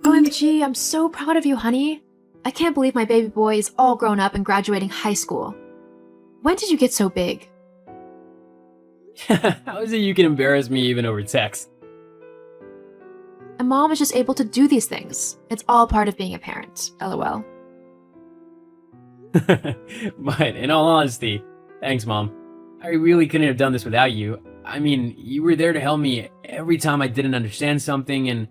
OMG, I'm so proud of you, honey. I can't believe my baby boy is all grown up and graduating high school. When did you get so big? How is it you can embarrass me even over text? A mom is just able to do these things. It's all part of being a parent. LOL. But in all honesty, thanks, Mom. I really couldn't have done this without you. I mean, you were there to help me every time I didn't understand something, and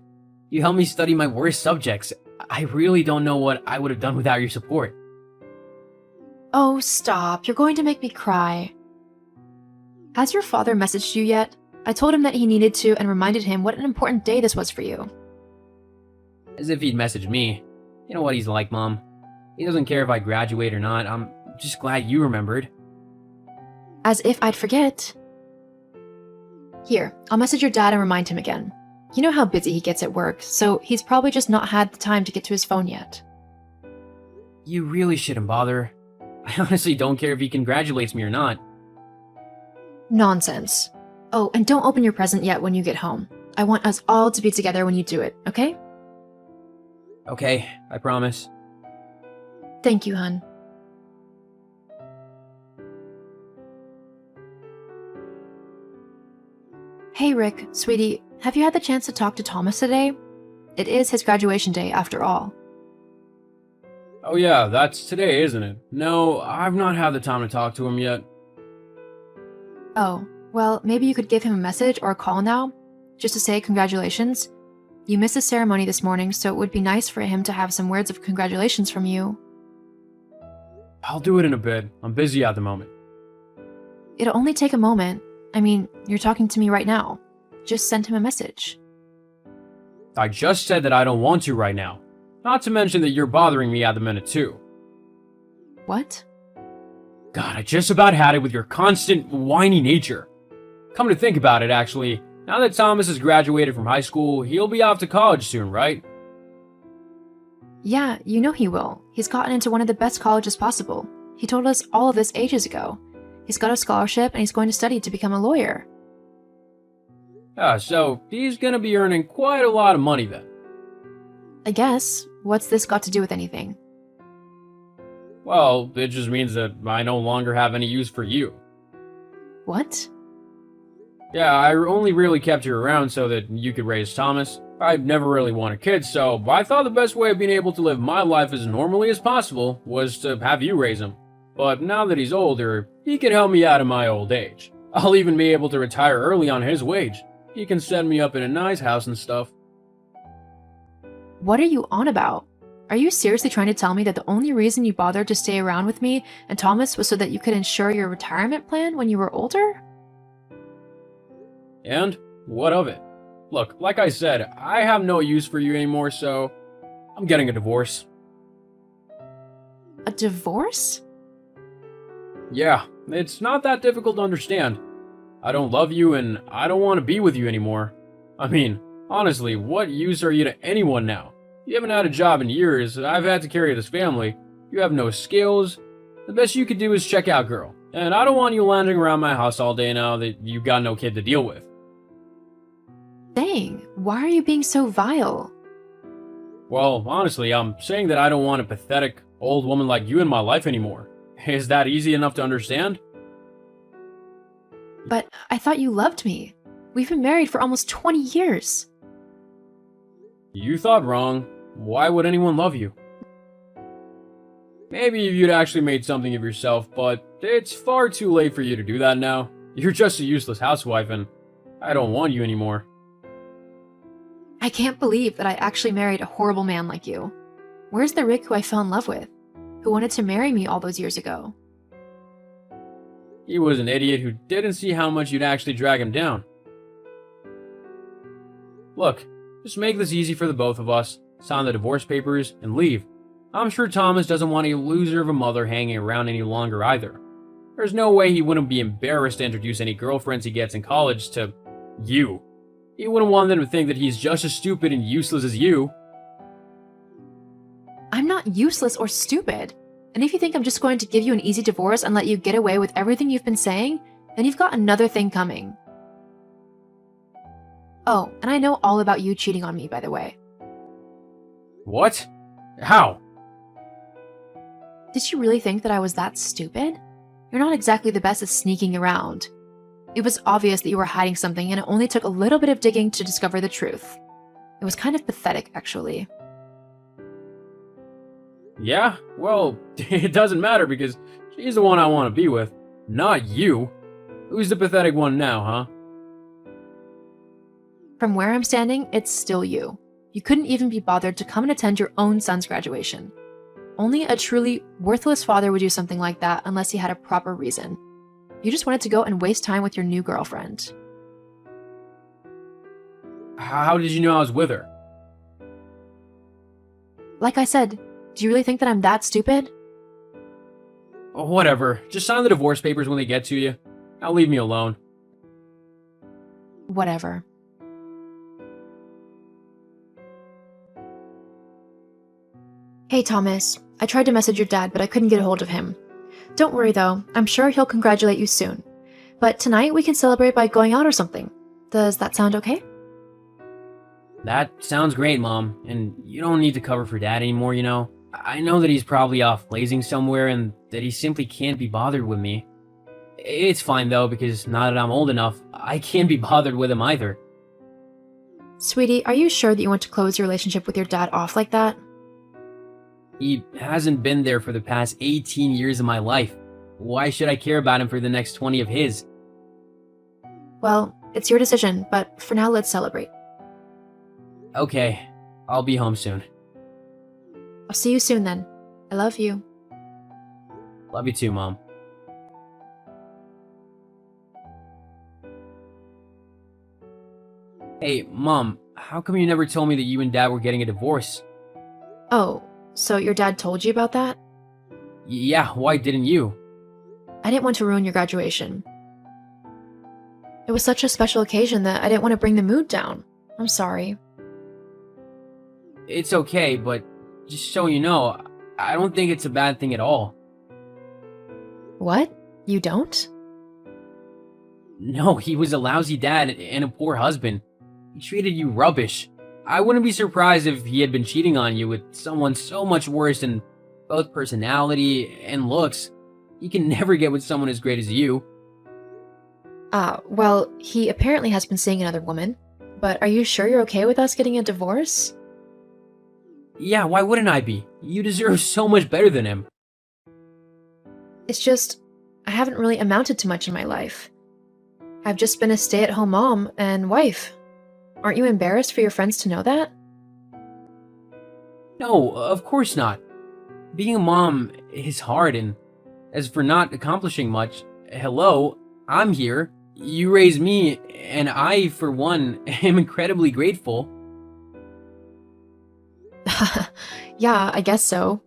you helped me study my worst subjects. I really don't know what I would have done without your support. Oh, stop. You're going to make me cry. Has your father messaged you yet? I told him that he needed to and reminded him what an important day this was for you. As if he'd messaged me. You know what he's like, Mom. He doesn't care if I graduate or not. I'm just glad you remembered. As if I'd forget. Here, I'll message your dad and remind him again. You know how busy he gets at work, so he's probably just not had the time to get to his phone yet. You really shouldn't bother. I honestly don't care if he congratulates me or not. Nonsense. Oh, and don't open your present yet when you get home. I want us all to be together when you do it, okay? Okay, I promise. Thank you, hun. Hey, Rick, sweetie, have you had the chance to talk to Thomas today? It is his graduation day, after all. Oh yeah, that's today, isn't it? No, I've not had the time to talk to him yet. Oh, well, maybe you could give him a message or a call now, just to say congratulations. You missed the ceremony this morning, so it would be nice for him to have some words of congratulations from you. I'll do it in a bit. I'm busy at the moment. It'll only take a moment. I mean, you're talking to me right now. Just send him a message. I just said that I don't want to right now. Not to mention that you're bothering me at the minute too. What? God, I just about had it with your constant whiny nature. Come to think about it, actually, now that Thomas has graduated from high school, he'll be off to college soon, right? Yeah, you know he will. He's gotten into one of the best colleges possible. He told us all of this ages ago. He's got a scholarship and he's going to study to become a lawyer. Yeah, so he's gonna be earning quite a lot of money then. I guess. What's this got to do with anything? Well, it just means that I no longer have any use for you. What? Yeah, I only really kept you around so that you could raise Thomas. I'd never really wanted kids, so I thought the best way of being able to live my life as normally as possible was to have you raise him. But now that he's older, he can help me out in my old age. I'll even be able to retire early on his wage. He can set me up in a nice house and stuff. What are you on about? Are you seriously trying to tell me that the only reason you bothered to stay around with me and Thomas was so that you could ensure your retirement plan when you were older? And what of it? Look, like I said, I have no use for you anymore, so I'm getting a divorce. A divorce? Yeah, it's not that difficult to understand. I don't love you and I don't want to be with you anymore. I mean, honestly, what use are you to anyone now? You haven't had a job in years, I've had to carry this family. You have no skills. The best you could do is check out, girl. And I don't want you lounging around my house all day now that you've got no kid to deal with. Dang, why are you being so vile? Well, honestly, I'm saying that I don't want a pathetic, old woman like you in my life anymore. Is that easy enough to understand? But I thought you loved me. We've been married for almost 20 years. You thought wrong. Why would anyone love you? Maybe if you'd actually made something of yourself, but it's far too late for you to do that now. You're just a useless housewife and I don't want you anymore. I can't believe that I actually married a horrible man like you. Where's the Rick who I fell in love with? Who wanted to marry me all those years ago? He was an idiot who didn't see how much you'd actually drag him down. Look, just make this easy for the both of us, sign the divorce papers, and leave. I'm sure Thomas doesn't want a loser of a mother hanging around any longer either. There's no way he wouldn't be embarrassed to introduce any girlfriends he gets in college to you. He wouldn't want them to think that he's just as stupid and useless as you. I'm not useless or stupid. And if you think I'm just going to give you an easy divorce and let you get away with everything you've been saying, then you've got another thing coming. Oh, and I know all about you cheating on me, by the way. What? How? Did you really think that I was that stupid? You're not exactly the best at sneaking around. It was obvious that you were hiding something, and it only took a little bit of digging to discover the truth. It was kind of pathetic, actually. Yeah? Well, it doesn't matter because she's the one I want to be with, not you. Who's the pathetic one now, huh? From where I'm standing, it's still you. You couldn't even be bothered to come and attend your own son's graduation. Only a truly worthless father would do something like that unless he had a proper reason. You just wanted to go and waste time with your new girlfriend. How did you know I was with her? Like I said, do you really think that I'm that stupid? Oh, whatever. Just sign the divorce papers when they get to you. Now leave me alone. Whatever. Hey Thomas, I tried to message your dad, but I couldn't get a hold of him. Don't worry though, I'm sure he'll congratulate you soon. But tonight we can celebrate by going out or something. Does that sound okay? That sounds great, Mom. And you don't need to cover for Dad anymore, you know? I know that he's probably off blazing somewhere and that he simply can't be bothered with me. It's fine though, because now that I'm old enough, I can't be bothered with him either. Sweetie, are you sure that you want to close your relationship with your dad off like that? He hasn't been there for the past 18 years of my life. Why should I care about him for the next 20 of his? Well, it's your decision, but for now let's celebrate. Okay, I'll be home soon. I'll see you soon then. I love you. Love you too, Mom. Hey, Mom, how come you never told me that you and Dad were getting a divorce? Oh, so your dad told you about that? Yeah, why didn't you? I didn't want to ruin your graduation. It was such a special occasion that I didn't want to bring the mood down. I'm sorry. It's okay, but just so you know, I don't think it's a bad thing at all. What? You don't? No, he was a lousy dad and a poor husband. He treated you rubbish. I wouldn't be surprised if he had been cheating on you with someone so much worse in both personality and looks. He can never get with someone as great as you. Well, he apparently has been seeing another woman. But are you sure you're okay with us getting a divorce? Yeah, why wouldn't I be? You deserve so much better than him. It's just, I haven't really amounted to much in my life. I've just been a stay-at-home mom and wife. Aren't you embarrassed for your friends to know that? No, of course not. Being a mom is hard, and as for not accomplishing much, hello, I'm here. You raised me, and I, for one, am incredibly grateful. Yeah, I guess so.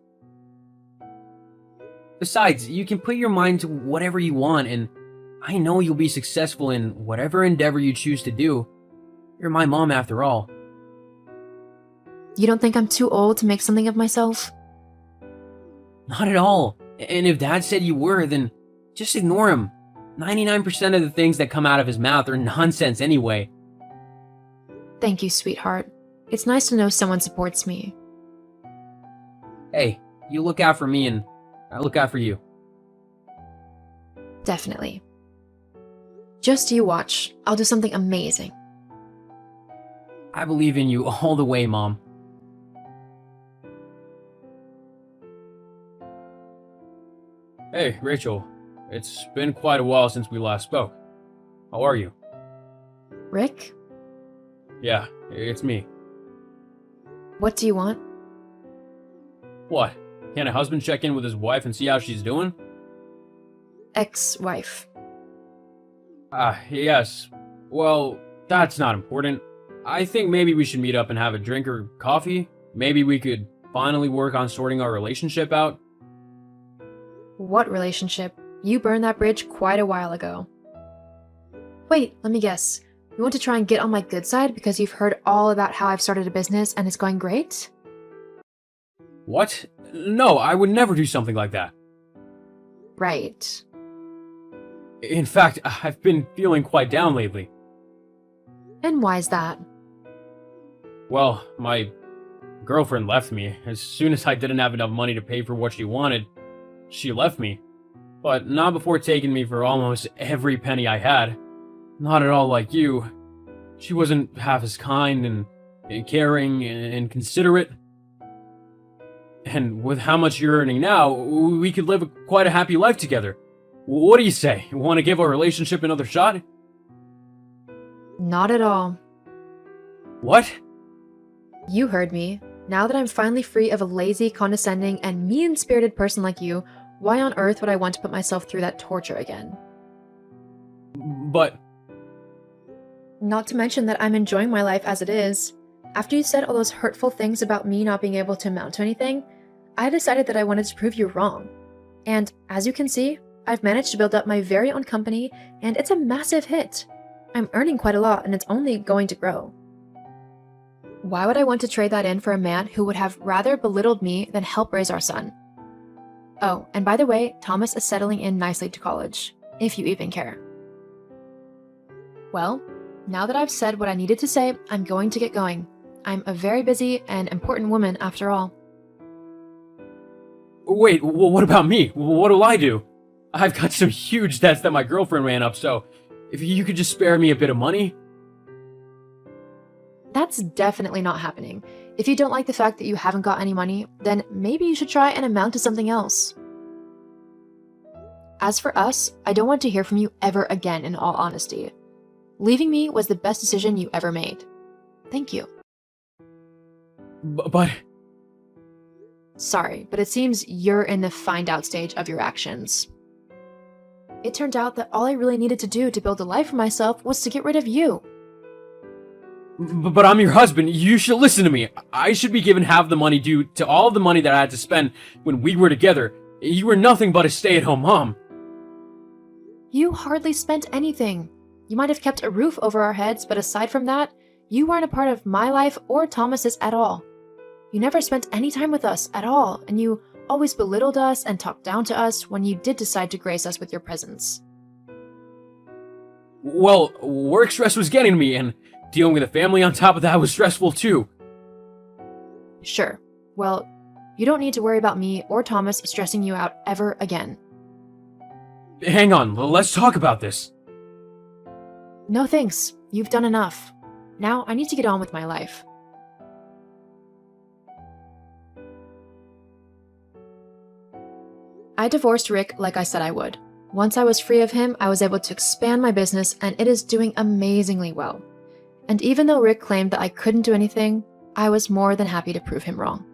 Besides, you can put your mind to whatever you want, and I know you'll be successful in whatever endeavor you choose to do. You're my mom after all. You don't think I'm too old to make something of myself? Not at all. And if Dad said you were, then just ignore him. 99% of the things that come out of his mouth are nonsense anyway. Thank you, sweetheart. It's nice to know someone supports me. Hey, you look out for me and I look out for you. Definitely. Just you watch. I'll do something amazing. I believe in you all the way, Mom. Hey, Rachel. It's been quite a while since we last spoke. How are you? Rick? Yeah, it's me. What do you want? What? Can a husband check in with his wife and see how she's doing? Ex-wife. Yes. Well, that's not important. I think maybe we should meet up and have a drink or coffee. Maybe we could finally work on sorting our relationship out. What relationship? You burned that bridge quite a while ago. Wait, let me guess. You want to try and get on my good side because you've heard all about how I've started a business and it's going great? What? No, I would never do something like that. Right. In fact, I've been feeling quite down lately. And why's that? Well, my girlfriend left me. As soon as I didn't have enough money to pay for what she wanted, she left me. But not before taking me for almost every penny I had. Not at all like you. She wasn't half as kind and caring and considerate. And with how much you're earning now, we could live quite a happy life together. What do you say? Want to give our relationship another shot? Not at all. What? You heard me. Now that I'm finally free of a lazy, condescending, and mean-spirited person like you, why on earth would I want to put myself through that torture again? But... Not to mention that I'm enjoying my life as it is. After you said all those hurtful things about me not being able to amount to anything, I decided that I wanted to prove you wrong. And as you can see, I've managed to build up my very own company, and it's a massive hit. I'm earning quite a lot, and it's only going to grow. Why would I want to trade that in for a man who would have rather belittled me than help raise our son? Oh, and by the way, Thomas is settling in nicely to college, if you even care. Well, now that I've said what I needed to say, I'm going to get going. I'm a very busy and important woman after all. Wait, what about me? What do I do? I've got some huge debts that my girlfriend ran up, so if you could just spare me a bit of money? That's definitely not happening. If you don't like the fact that you haven't got any money, then maybe you should try and amount to something else. As for us, I don't want to hear from you ever again, in all honesty. Leaving me was the best decision you ever made. Thank you. But... Sorry, but it seems you're in the find out stage of your actions. It turned out that all I really needed to do to build a life for myself was to get rid of you. But I'm your husband. You should listen to me. I should be given half the money due to all the money that I had to spend when we were together. You were nothing but a stay-at-home mom. You hardly spent anything. You might have kept a roof over our heads, but aside from that, you weren't a part of my life or Thomas's at all. You never spent any time with us at all, and you always belittled us and talked down to us when you did decide to grace us with your presence. Well, work stress was getting to me, and dealing with a family on top of that was stressful too. Sure. Well, you don't need to worry about me or Thomas stressing you out ever again. Hang on, let's talk about this. No thanks. You've done enough. Now I need to get on with my life. I divorced Rick like I said I would. Once I was free of him, I was able to expand my business, and it is doing amazingly well. And even though Rick claimed that I couldn't do anything, I was more than happy to prove him wrong.